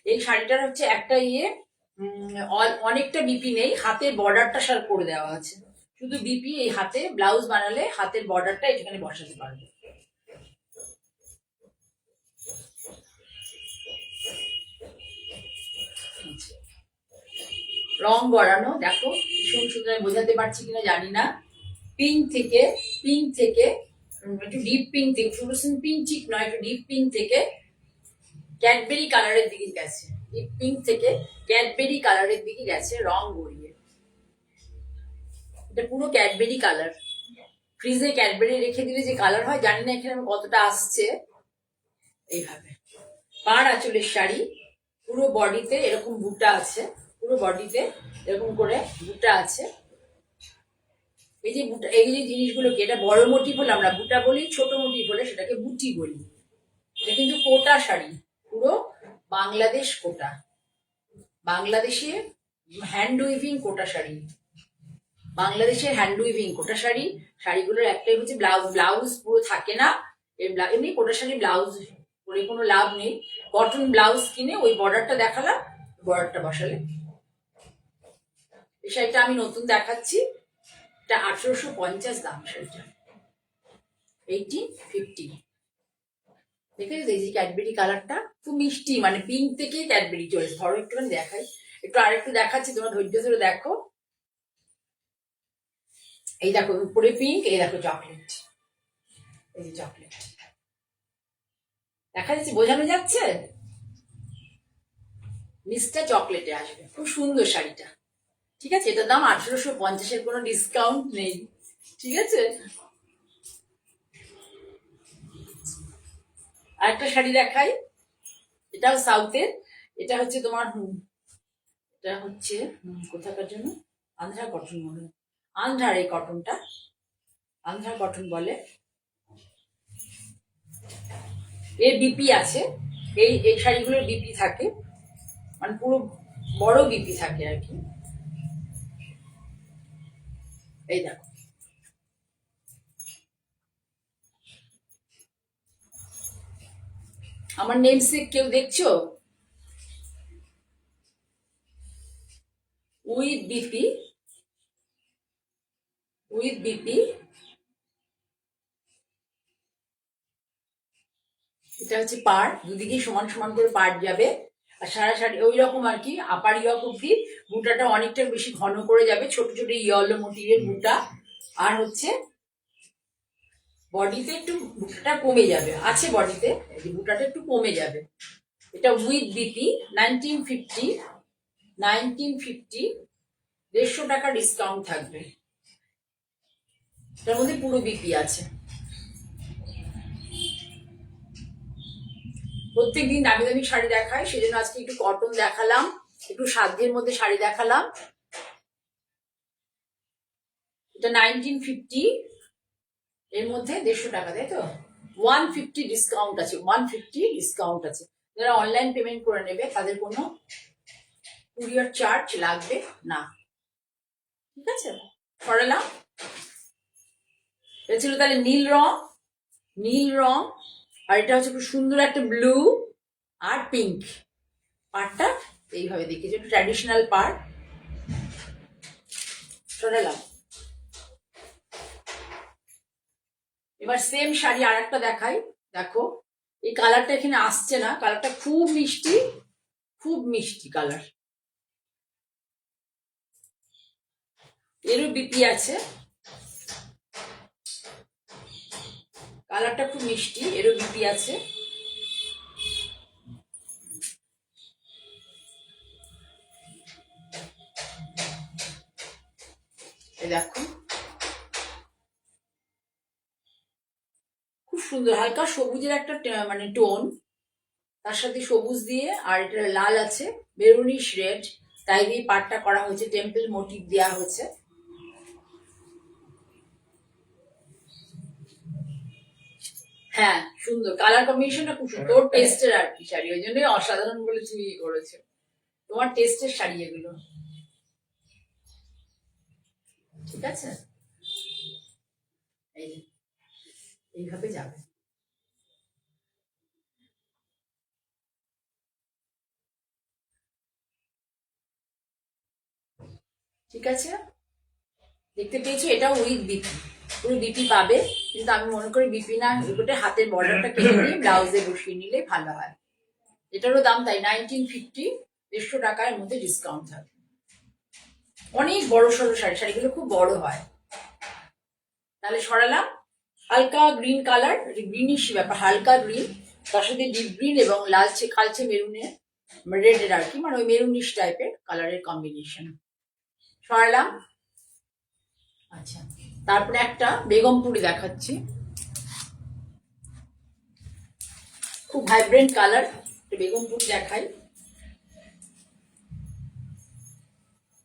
এই শাড়িটার হচ্ছে একটা অনেকটা বিপি নেই, হাতের বর্ডারটা সার করে দেওয়া আছে, শুধু বিপি। এই হাতে ব্লাউজ বানালে হাতের বর্ডারটা এখানে বসাতে পারবে। রং গড়ানো, দেখো ভীষণ সুন্দর, বোঝাতে পারছি কিনা জানি না। পিঙ্ক থেকে, একটু ডিপ পিঙ্ক থেকে, ফ্লুরোসেন্ট পিঙ্ক ঠিক নয়, একটু ডিপ পিঙ্ক থেকে ক্যাডবেরি কালারের দিকে গেছে, ডিপ পিঙ্ক থেকে ক্যাডবেরি কালারের দিকে গেছে রং গড়িয়ে। এটা পুরো ক্যাডবেরি কালার, ফ্রিজে ক্যাডবেরি রেখে দিলে যে কালার হয়, জানি না এখানে কতটা আসছে। এইভাবে পাড় আঁচলের শাড়ি, পুরো বডিতে এরকম বুটা আছে, পুরো বডিতে এরকম করে বুটা আছে। এই যে বুটা, এই যে জিনিসগুলোকে, এটা বড় মোটিভ হলে আমরা বুটা বলি, ছোট মোটিভ হলে সেটাকে বুটি বলি। এটা কিন্তু কোটা শাড়ি, পুরো বাংলাদেশ কোটা, বাংলাদেশে হ্যান্ড উইভিং কোটা শাড়ি, বাংলাদেশের হ্যান্ড উইভিং কোটা শাড়ি। শাড়িগুলোর একটাই হচ্ছে ব্লাউজ, ব্লাউজ পুরো থাকে না। এমনি কোটা শাড়ি ব্লাউজ করে কোনো লাভ নেই, কটন ব্লাউজ কিনে ওই বর্ডারটা দেখালাম, বর্ডারটা বসালে। এই শাড়িটা আমি নতুন দেখাচ্ছি, এটা 1850 দাম শাড়িটা, 1850। দেখেছো এই যে ক্যাডবেরি কালারটা খুব মিষ্টি, মানে পিঙ্ক থেকে ক্যাডবেরি চলেছে। ধরো একটুখানি দেখাই, একটু আরেকটু দেখাচ্ছি, তোমরা ধৈর্য ধরে দেখো। এই দেখো উপরে পিঙ্ক, এই দেখো চকলেট, এই যে চকলেট দেখা যাচ্ছে, বোঝানো যাচ্ছে। নিচটা চকলেটে আসবে, খুব সুন্দর শাড়িটা। ঠিক আছে, এটার দাম 1850, কোনো ডিসকাউন্ট নেই। ঠিক আছে, আরেকটা শাড়ি দেখাই, এটাও সাউথের। এটা হচ্ছে তোমার এটা হচ্ছে কোথাকার জন্য, আন্ধ্রা কটন মনে হয়, আন্ধ্রার এই কটনটা, আন্ধ্রা কটন বলে। এর বিপি আছে, এই এই শাড়িগুলোর বিপি থাকে, মানে পুরো বড় বিপি থাকে আর কি। এই দেখো, আমার নেমসেক কেউ দেখছো? উইথ বিপি, উইথ বিপি, এটা হচ্ছে পাড়, দুদিকেই সমান সমান করে পাড় যাবে। আর সারা শাড়ি ওই রকম আর কি, আপার ইয়ক অব্দি বুটাটা অনেকটা বেশি ঘন করে যাবে, ছোট ছোট ইয়েলো মোটিভের বুটা। আর হচ্ছে বডিতে একটু বুটাটা কমে যাবে, আছে বডিতে বুটাটা একটু কমে যাবে। এটা উইথ বিপি 1950, 150 টাকা ডিসকাউন্ট থাকবে। এটার মধ্যে পুরো বিপি আছে। প্রত্যেকদিন দামি দামি শাড়ি দেখায়, সেজন্য আজকে একটু কটন দেখালাম, একটু সাধ্যের মধ্যে শাড়ি দেখালাম। এটা 1950, এর মধ্যে 150 টাকা, তাই তো? 150 ডিসকাউন্ট আছে, 150 ডিসকাউন্ট আছে। যারা অনলাইন পেমেন্ট করে নেবে তাদের কোনো কুরিয়ার চার্জ লাগবে না। ঠিক আছে, করালাম। এটা ছিল তাহলে নীল রং। আর এটা হচ্ছে খুব সুন্দর একটা ব্লু আর পিঙ্ক। পাড়টা এইভাবে দেখেছি, একটু ট্র্যাডিশনাল পাড়। সরালাম। এবার সেম শাড়ি আর একটা দেখাই। দেখো এই কালারটা এখানে আসছে না, কালারটা খুব মিষ্টি কালার। এরও বিপি আছে, কালারটা খুব মিষ্টি, এরও বিপি আছে। দেখো খুব সুন্দর, হালকা সবুজের একটা মানে টোন, তার সাথে সবুজ দিয়ে, আর এটা লাল আছে, মেরুনিশ রেড, তাই দিয়ে পাটটা করা হয়েছে, টেম্পল মোটিভ দেওয়া হয়েছে। হ্যাঁ সুন্দর, কালার কম্বিনেশনটা খুব সুন্দর। তোর টেস্টের আর কি শাড়ি, ওই জন্যই অসাধারণ বলে তুমি করেছো, তোমার টেস্টের শাড়ি এগুলো। ঠিক আছে, এইভাবে যাবে। ঠিক আছে, দেখতে পেয়েছো? এটাও উইথ বিপি, পুরো বিপি পাবে, কিন্তু আমি মনে করি বিপি না, এগুলোতে হাতের বর্ডারটা কেটে নিয়ে ব্লাউজে বসিয়ে নিলে ভালো হয়। এটারও দাম তাই 1950, 150 টাকার মধ্যে ডিসকাউন্ট থাকবে। অনেক বড় সড়ো শাড়িগুলো খুব বড় হয়। তাহলে সরালাম। হালকা গ্রিন কালার, গ্রিনিশ ব্যাপার, হালকা গ্রিন, তার সাথে ডিপ গ্রিন এবং লালচে কালচে মেরুনের, রেডের আর কি, মানে ওই মেরুনিশ টাইপের কালারের কম্বিনেশন। সরালাম। আচ্ছা, তারপরে একটা বেগমপুরি দেখাচ্ছি, খুব ভাইব্রেন্ট কালার, বেগমপুরি দেখাই,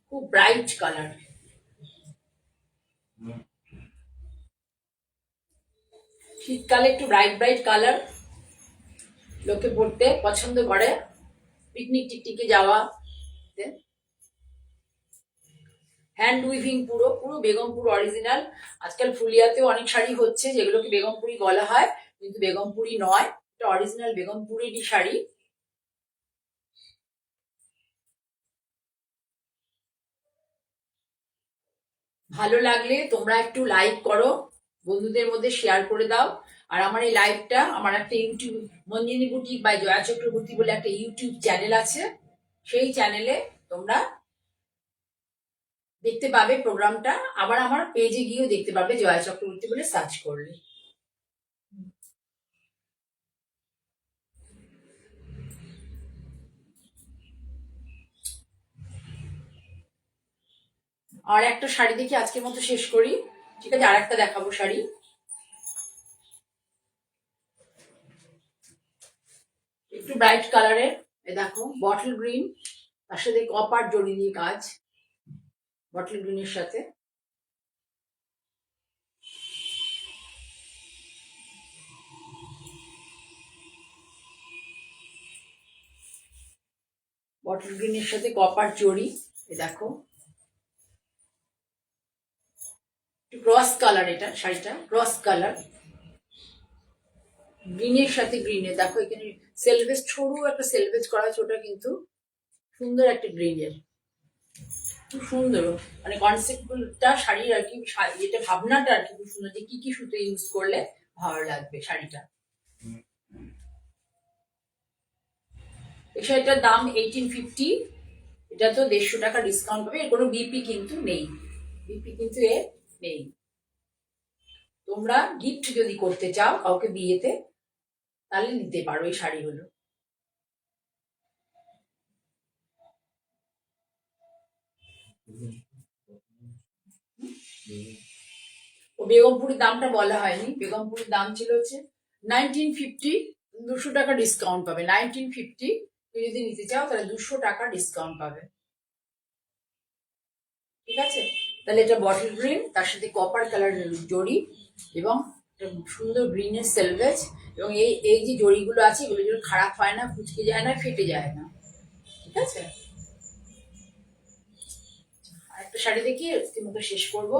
খুব ব্রাইট কালার। শীতকালে একটু ব্রাইট কালার লোকে পড়তে পছন্দ করে, পিকনিক টিকটিকে যাওয়া। হ্যান্ড উইভিং, পুরো বেগমপুর অরিজিনাল। আজকাল ফুলিয়াতেও অনেক শাড়ি হচ্ছে যেগুলোকে বেগমপুরি বলা হয়, কিন্তু বেগমপুরি নয়, এটা অরিজিনাল বেগমপুরেরই শাড়ি। ভালো লাগলে তোমরা একটু লাইক করো, বন্ধুদের মধ্যে শেয়ার করে দাও। আর আমার এই লাইভটা, আমার একটা YouTube, Manjini boutique by Joya Chakraborty বলে একটা ইউটিউব চ্যানেল আছে, সেই চ্যানেলে তোমরা দেখতে পাবে প্রোগ্রামটা। আবার আমার পেজে গিয়েও দেখতে পাবে, জয়া চক্রবর্তী বলে সার্চ করলে। আর একটা শাড়ি দেখি আজকের মতো শেষ করি। ঠিক আছে, আর একটা দেখাবো শাড়ি। একটু ব্রাইট কালারের, দেখো বটল গ্রিন, তার সাথে কপার জড়ি দিয়ে কাজ, বটল গ্রিনের সাথে। বটল গ্রিনের সাথে কপার জড়ি, দেখো ক্রস কালার, এটা শাড়িটা ক্রস কালার, গ্রিনের সাথে গ্রিনের। দেখো এখানে সেলভেজ, সরু একটা সেলভেজ করা আছে, ওটা কিন্তু সুন্দর একটা গ্রিনের, খুব সুন্দর, মানে কনসেপ্টটা শাড়ির আর কি, এটা ভাবনাটা আর কি খুব সুন্দর, যে কি কি সুতো ইউজ করলে ভালো লাগবে শাড়িটা। এই শাড়িটার দাম 1850। এটা তো 150 টাকা ডিসকাউন্ট পাবে, এর কোনো বিপি কিন্তু নেই, বিপি কিন্তু এর নেই। তোমরা গিফট যদি করতে চাও কাউকে বিয়েতে, তাহলে নিতে পারো এই শাড়িগুলো। ও বেগমপুরের দামটা বলা হয়নি, বেগমপুরের দাম ছিল হচ্ছে 1950, 200 টাকা ডিসকাউন্ট পাবে। 1950 তুমি যদি নিতে চাও তাহলে 200 টাকা ডিসকাউন্ট পাবে, ঠিক আছে? তাহলে এটা বটল গ্রিন, তার সাথে কপার কালারের জড়ি এবং সুন্দর গ্রিনের সেলভেজ, এবং এই এই যে জড়িগুলো আছে এগুলো যেন খারাপ হয় না, কুচকে যায় না, ফেটে যায় না, ঠিক আছে? আরেকটা শাড়ি দেখি মতো শেষ করবো।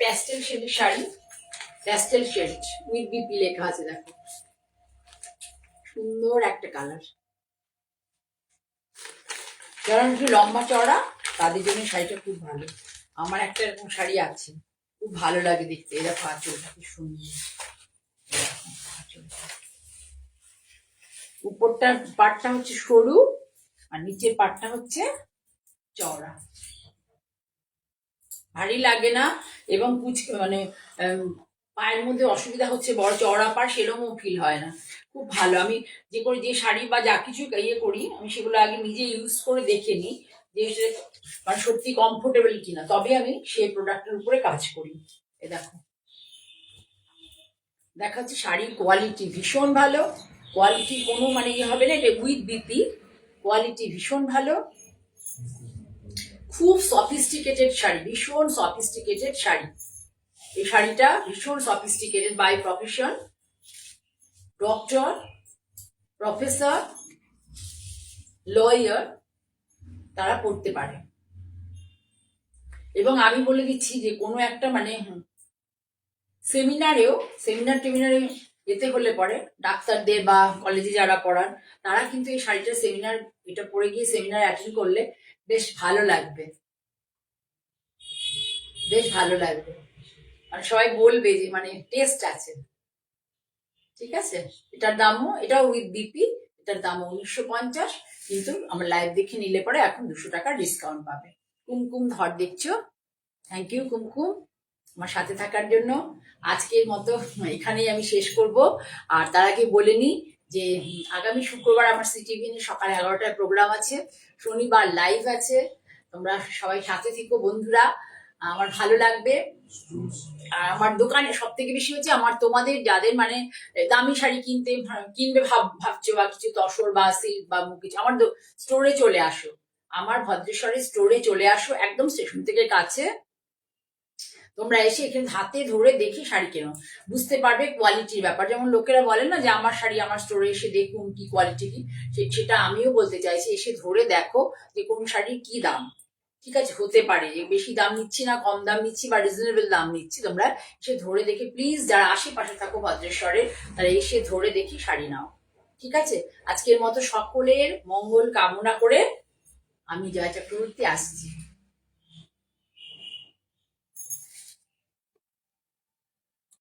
প্যাস্টেল শেডের sari, pastel shade with BP লেখা আছে, দেখো সুন্দর একটা কালার। যারা একটু লম্বা চড়া তাদের জন্য শাড়িটা খুব ভালো। আমার একটা এরকম শাড়ি আছে, খুব ভালো লাগে দেখতে। এরকম আঁচলটা কি সুন্দর, উপরটা পাটটা হচ্ছে সরু আর নিচের পাটটা হচ্ছে চওড়া, ভারী লাগে না এবং মানে পায়ের মধ্যে অসুবিধা হচ্ছে বড় চওড়া পা সেরকমও ফিল হয় না, খুব ভালো। আমি যে করি, যে শাড়ি বা যা কিছু ইয়ে করি, আমি সেগুলো আগে নিজে ইউজ করে দেখে নিই যে মানে সত্যি কমফোর্টেবল কিনা, তবে আমি সেই প্রোডাক্টের উপরে কাজ করি। এ দেখো, দেখা যাচ্ছে শাড়ির কোয়ালিটি ভীষণ ভালো, কোয়ালিটি কোনো মানে ইয়ে হবে না, এটা উইথ বিপি, কোয়ালিটি ভীষণ ভালো, খুব সফিস্টিকেটেড শাড়ি, ভীষণ সফিস্টিকেটেড শাড়ি। এই শাড়িটা ভীষণ sophisticated, by profession, doctor, professor, lawyer তারা পড়তে পারে। এবং আমি বলে দিচ্ছি যে কোনো একটা মানে সেমিনারে যেতে হলে পরে ডাক্তারদের বা কলেজে যারা পড়ান তারা কিন্তু এই শাড়িটা সেমিনার, এটা পরে গিয়ে সেমিনার অ্যাটেন্ড করলে বেশ ভালো লাগবে, বেশ ভালো লাগবে, আর সবাই বলবে যে মানে টেস্ট আছে, ঠিক আছে? এটার দামও, এটাও উইথ বিপি, এটার দামও 1950, কিন্তু আমার লাইভ দেখে নিলে পরে এখন 200 টাকা ডিসকাউন্ট পাবে। কুমকুম ধর দেখছো, থ্যাংক ইউ কুমকুম আমার সাথে থাকার জন্য। আজকের মতো এখানেই আমি শেষ করব। আর তার আগে বলে নি যে আগামী শুক্রবার আমার সিটিভিএন সকাল 11টায় প্রোগ্রাম আছে, শনিবার লাইভ আছে, তোমরা সবাই সাথে থেকো বন্ধুরা, আমার ভালো লাগবে। আর আমার দোকানে সব থেকে বেশি হচ্ছে আমার তোমাদের যাদের মানে দামি শাড়ি কিনবে ভাবছো, বা কিছু তসর বা সিল্ক বা কিছু, আমার স্টোরে চলে আসো, আমার ভদ্রেশ্বরের স্টোরে চলে আসো, একদম স্টেশন থেকে কাছে। তোমরা এসে এখানে হাতে ধরে দেখে শাড়ি কেনো, বুঝতে পারবে কোয়ালিটির ব্যাপার। যেমন লোকেরা বলেন না যে আমার শাড়ি আমার স্টোরে এসে দেখুন কি কোয়ালিটি কি, সেটা আমিও বলতে চাইছি, এসে ধরে দেখো যে কোন শাড়ির কি দাম, ঠিক আছে? হতে পারে যে বেশি দাম নিচ্ছি না, কম দাম নিচ্ছি বা রিজনেবল দাম নিচ্ছি, তোমরা এসে ধরে দেখে প্লিজ, যারা আশেপাশে থাকো ভদ্রেশ্বরে তারা এসে ধরে দেখি শাড়ি নাও, ঠিক আছে? আজকের মতো সকলের মঙ্গল কামনা করে আমি জয়া চক্রবর্তী আসছি।